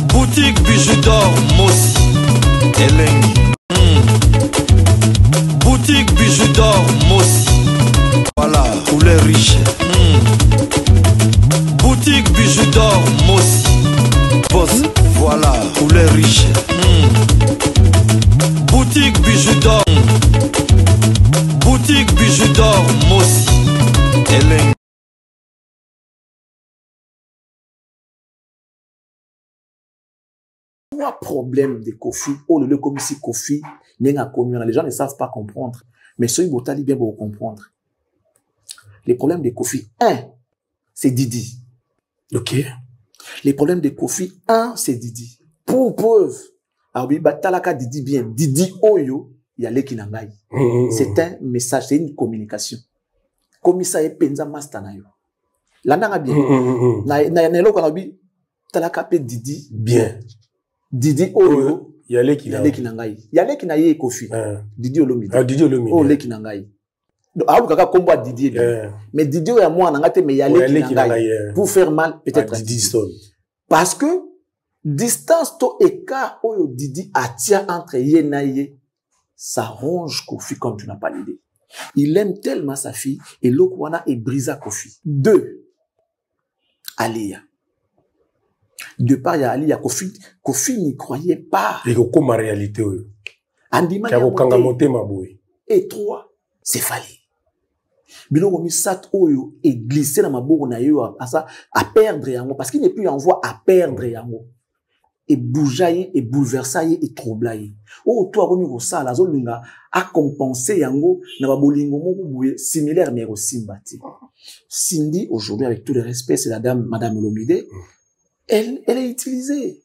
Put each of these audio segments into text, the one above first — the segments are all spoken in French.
Boutique bijoux d'or Mossi Elengi. Boutique bijoux d'or Mossi. Voilà, couleur riche. Boutique bijoux d'or Mossi. Boss, voilà, couleur riche. Boutique bijoux d'or. Boutique bijoux d'or Mossi Elengi. Trois problèmes de Kofi. Oh, le comme si Kofi n'est pas connu. Les gens ne savent pas comprendre. Mais ceux qui vont bien pour comprendre. Les problèmes de Kofi, un, c'est Didi. Ok. Les problèmes de Kofi, un, c'est Didi. Pour preuve, alors, Batalaka Didi bien. Didi Oyo, il y a l'Ekinangai. C'est un message, c'est une communication. Comme ça, il pensa mastanayo. L'andanga bien. Na kanabi talaka pe Didi bien. Didi Oyo, il y a l'Ekinangai. Il y a l'Ekinangai Kofi. Didi Olomide. Ah, Didi Olomide. Oh, l'Ekinangai. Donc, kaka combo Didi. Mais Didi Oyo, moi, nangate, mais il y a l'Ekinangai. Pour faire mal, peut-être à Didi. Parce que, distance to eka Oyo Didi atia entre Yenaye, ça ronge Kofi comme tu n'as pas l'idée. Il aime tellement sa fille et l'Okwana est brisa Kofi. Deux, Alia. De part, il y a Alia, Kofi n'y croyait pas. Et comme en réalité, Andima et trois, c'est Fali. Bilo Romi Sat Oyo est glissé dans ma bourre à perdre yango parce qu'il n'est plus en voie à perdre yango. Et bougeaille, et bouleversaille, et troublaille. Oh, toi, on ça, la zone lunga, a compensé yango, n'a pas bolingo, similaire, mais aussi mbati. Cindy, aujourd'hui, avec tout le respect, c'est la dame, madame Olomide, elle est utilisée.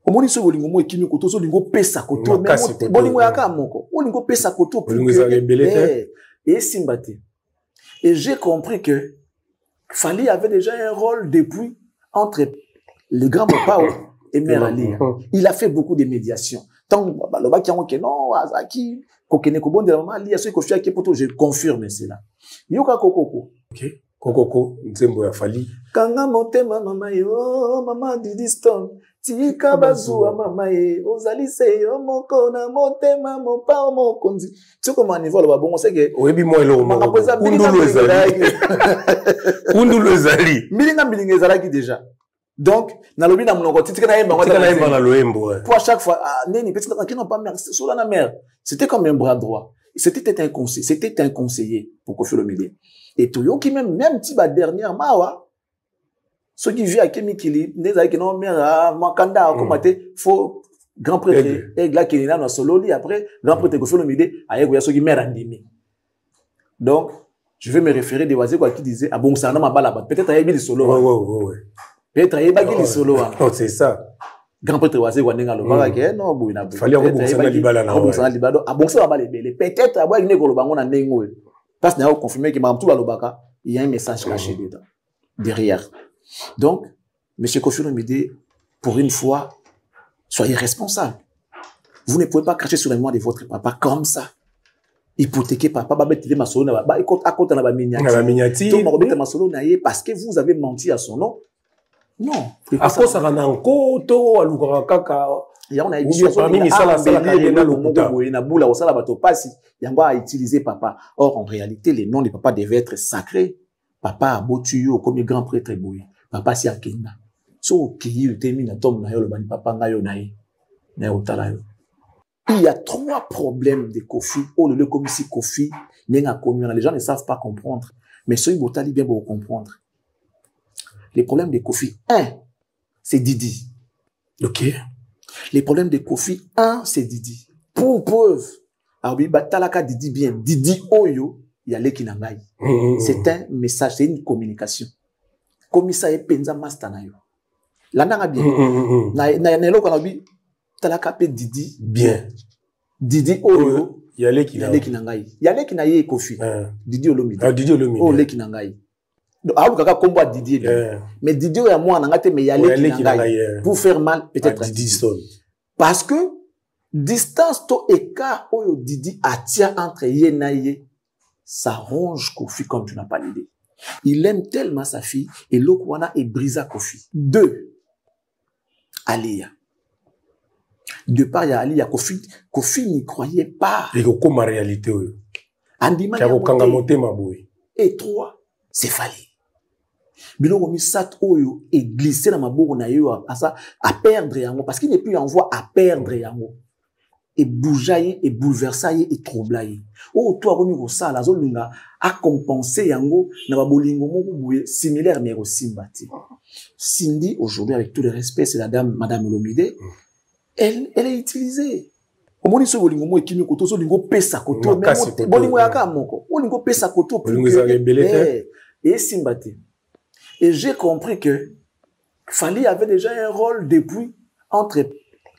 Au moins, ce bolingo, qui nous coûte, ce bolingo pesa koto, mais bolingo yaka moko, bolingo pesa koto, et simbati. Et j'ai compris que Fali avait déjà un rôle depuis entre le grand Mopao et Mère Ali. Il a fait beaucoup de médiations. Tant le bas qui a non, Azaki, Kokene Kobon de la maman Ali, ce Kofi qui poto, je confirme cela. Yoka Kokoko. Ok. Kokoko, Nzembo ya Fali. Kanga motema mama yo, mama Didi Stone. Tika bazua mama ye, ozalise yo moko na motema mopa mokonzi. Tu comment on niveau le babon, c'est que oyebi moi lo moko. Kundulu ezali. Kundulu ezali. Milinga ezalaki déjà. Donc, na lobi na monoko titika na yemba na loembo. Pour à chaque fois, neni petit qui n'ont pas mère, sur la mère. C'était comme un bras droit. C'était un conseiller pour Kofi Olomide. Et tout yo qui même petit ba dernièrement wa ceux qui vivent à Kemikili, les aïe qui n'ont mère Makanda combatté faut grand prêtre et là qui est là dans solo après grand prêtre Kofi Olomide aïe goya ceux qui mère andimi. Donc, je vais me référer des oiseaux qui disaient ah bon ça n'a pas là peut-être aïe bi solo. Ouais. Peut-être aïe bagi solo. Oh, c'est ça. Grand prêtre oiseau quoi n'enga lo ba non boina. Fallait rebondir libala na. Rebondir libala ah bon ça va les belles. Peut-être aboua ne ko lo bango na nengo. Parce que nous avons confirmé que Mamtou Alobaka, il y a un message caché dedans, derrière. Donc, M. Kofi Olomide, pour une fois, soyez responsable. Vous ne pouvez pas cracher sur les mémoire de votre papa comme ça. Hypothéquer papa, parce que vous avez menti à son nom. Non. À quoi ça va en koto, à l'Ukarakaka? On a utilisé papa. Or, en réalité, les noms de papa devaient être sacrés. Papa a botuyo comme grand prêtre boué. Papa si akenda. So qui termine tom na yo le bani papa nga yo nae. Na otala yo. Il y a trois problèmes de Kofi. Oh le comme si Kofi n'est connu. Les gens ne savent pas comprendre. Mais ceux qui vont bien pour comprendre. Les problèmes de Kofi, un, c'est Didi. Ok. Les problèmes de Kofi, un, c'est Didi. Pour preuve, alors, Batalaka Didi bien. Didi Oyo, il y a l'Ekinangai. C'est un message, c'est une communication. Comme ça, il pensa mastanayo. L'andanga bien. Na kanabi talaka pe Didi bien. Didi Oyo, il y a l'Ekinangai. Il y a l'Ekinangai Kofi. Didi Olomide. Ah, Didi Olomide. Oh, l'Ekinangai. Ah, kaka combo Didi. Mais Didi Oyo, moi, nangate, mais il y a l'Ekinangai. Pour faire mal, peut-être à Didi Stone. Parce que, distance to eka Oyo Didi atia entre Yenaye, ça ronge Kofi comme tu n'as pas l'idée. Il aime tellement sa fille et l'Okwana est brisa Kofi. Deux, Alia. De part, il y a Alia, Kofi n'y croyait pas. Et comme réalité, Andima et trois, c'est Fali. Biloko misat oyo et glisser dans ma bourre na yo à perdre yango parce qu'il n'est plus en voie à perdre yango et bouger et bouleverser et troubler. Oh toi roni ko ça la zone linga a compenser yango na ba bolingo moko similaire mais aussi mbati. Cindy aujourd'hui avec tout le respect c'est la dame madame Olomide elle est utilisée. Omoni so bolingo mo ekimi koto so lingo pesa koto mais bolingo yaka moko bolingo pesa koto et simbati. Et j'ai compris que Fali avait déjà un rôle depuis entre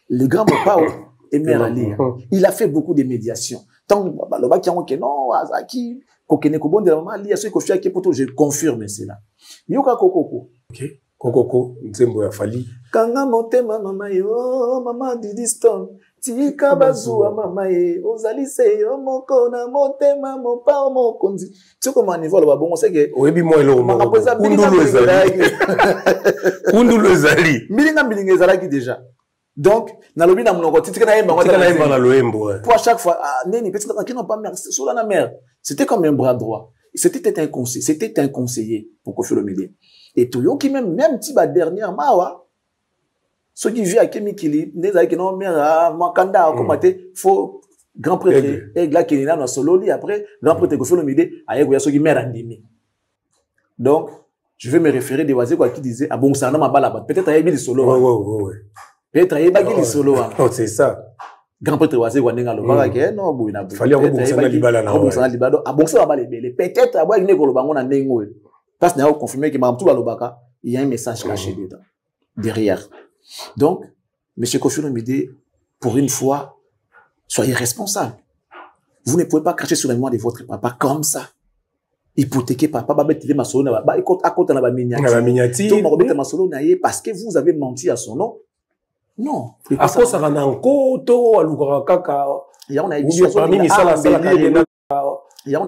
le grand Mopao et Mère Ali. Il a fait beaucoup de médiations. Tant le bac qui non, Azaki, Kokene Kobon de la maman, Ali, ce que je confirme cela. Yoka Kokoko. Ok. Kokoko, Nzembo ya Fali. Kanga motema mama yo, mama Didi Stone. Tika bazua mama ye, ozali se yo moko na motema mopa mokonzi. Tu comment niveau là bon on sait que oyebi mo elo mo. Undulu ezali. Undulu ezali. Milinga ezalaki déjà. Donc na lobi na monoko titika na yemba ngota na yemba na loembo. Pour chaque fois neni petit qui n'ont pas mère sur la mère. C'était comme un bras droit. C'était un conseiller pour Kofi Olomide. Et tout yo qui même petit ba dernièrement wa ceux qui vivent à Kemikili, les aïe qui n'ont mère Makanda, comme faut grand prêtre, et là qui est là dans solo après grand prêtre Kofi Olomide, aïe goya ceux qui mère Andimi. Donc je vais me référer des voisins quoi qui disaient ah bon ça n'a pas là peut-être aïe bien solo. Ouais. Peut-être aïe bien solo. C'est ça. Grand prêtre voisin quoi n'enga le baraque non bouina. Fallait on bon ça libala na. Bon ça libala ah bon ça va les peut-être à boire n'eko le bango na nengo. Parce que n'a confirmé que ma tout balobaka il y a un message caché dedans derrière. Donc, M. Kofi Olomide, pour une fois, soyez responsable. Vous ne pouvez pas cracher sur la mémoire de votre papa comme ça. Hypothéquer papa, parce que vous avez menti à son nom. Non. À quoi ça va en côte, à l'ougara kaka. Il y a